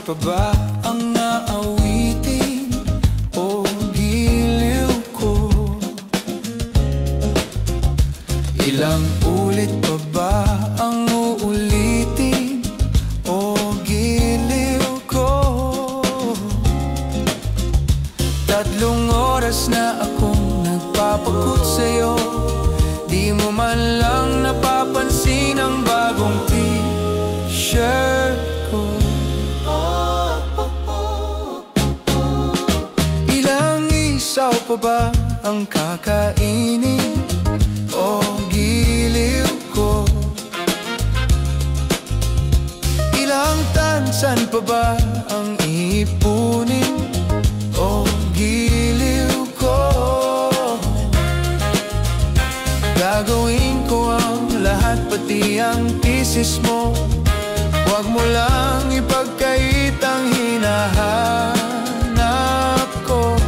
pa ba ang naawitin o giliw ko? Ilang ulit pa ba ang uulitin o giliw ko? 3 oras na akong nagpapagut sa'yo, di mo man lang napapansin ang bagong t-shirt ko. Ilang isaw pa ba ang kakainin o giliw ko? Ilang tansan pa ba ang iipunin o giliw ko? Gagawin ko ang lahat, pati ang thesis mo. Huwag mo lang ipagkait ang hinahanap ko.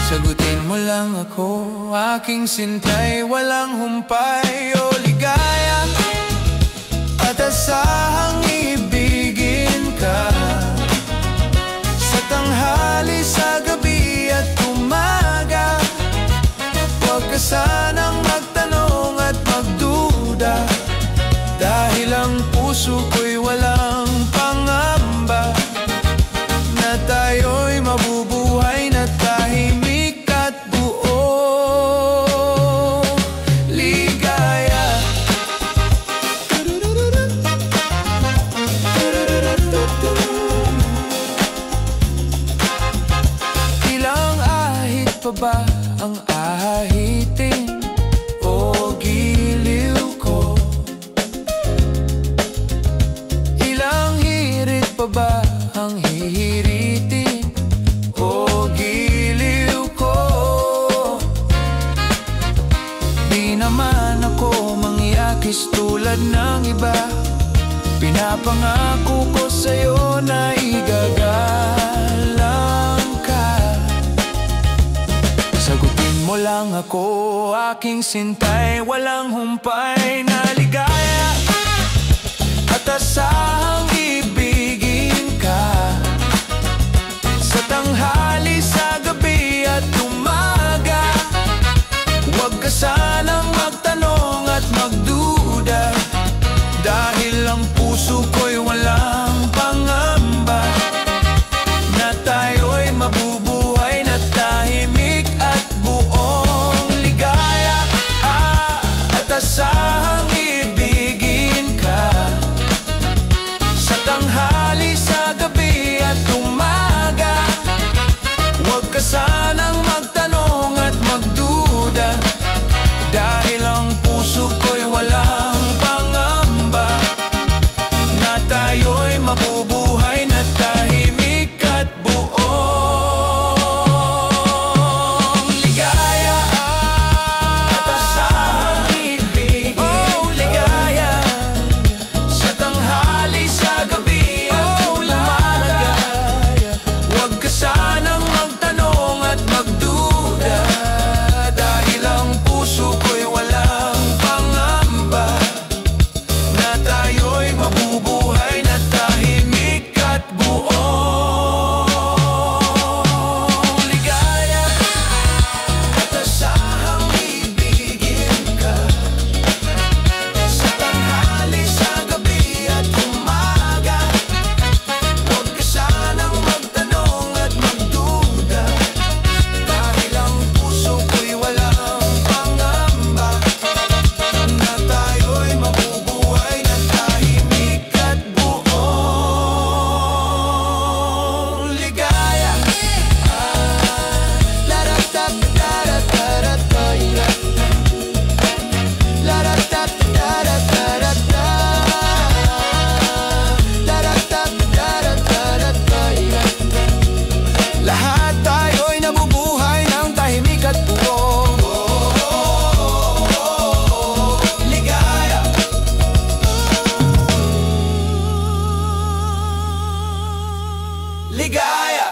Sagutin mo lang ako, aking sintay, walang humpay o ligaya, at asahang ibigin ka sa tanghali, sa gabi at umaga. Huwag ka sanang magtanong at magduda, dahil ang puso ko'y walang pangamba na tayo'y mabubuhay na tahimik at buong ligaya. Ilang ahit pa ba ang ahitin o giliw ko? Ilang hirit pa ba ang hihiritin o giliw ko? Di naman ako mangyakis tulad ng iba, pinapangako ko sa'yo na igagalang ka. Sagutin mo lang ako, aking sintay, walang humpay na ligaya, at asahang ibigin ka sa tanghali, sa gabi at umaga. Huwag ka sanang magtanong at magduda, dahil ang puso ko'y walang pangamba na tayo'y mabubuhay na tahimik at buong ligaya, at asahang ibigin ka sa tanghali, sa gabi at umaga. Huwag ka sanang magtanong at magduda, dahil ang puso ko'y walang pangamba na tayo'y mabubuhay na tahimik at buong ligaya, at asahang ibigin ligaya sa tanghali, sa gabi at umaga. Huwag ka sanang magtanong at magduda, dahil ang puso ko'y walang pangamba na tayo'y mabubuhay na tahimik at buong ligaya, at asahang ibigin ka sa tanghali, sa gabi at umaga. Huwag ka sanang magtanong at magduda, dahil ang puso ko'y walang pangamba na tayo'y mabubuhay na tahimik at buong ligaya. Lahat tayo'y nabubuhay ng tahimik at buong ligaya. Ligaya.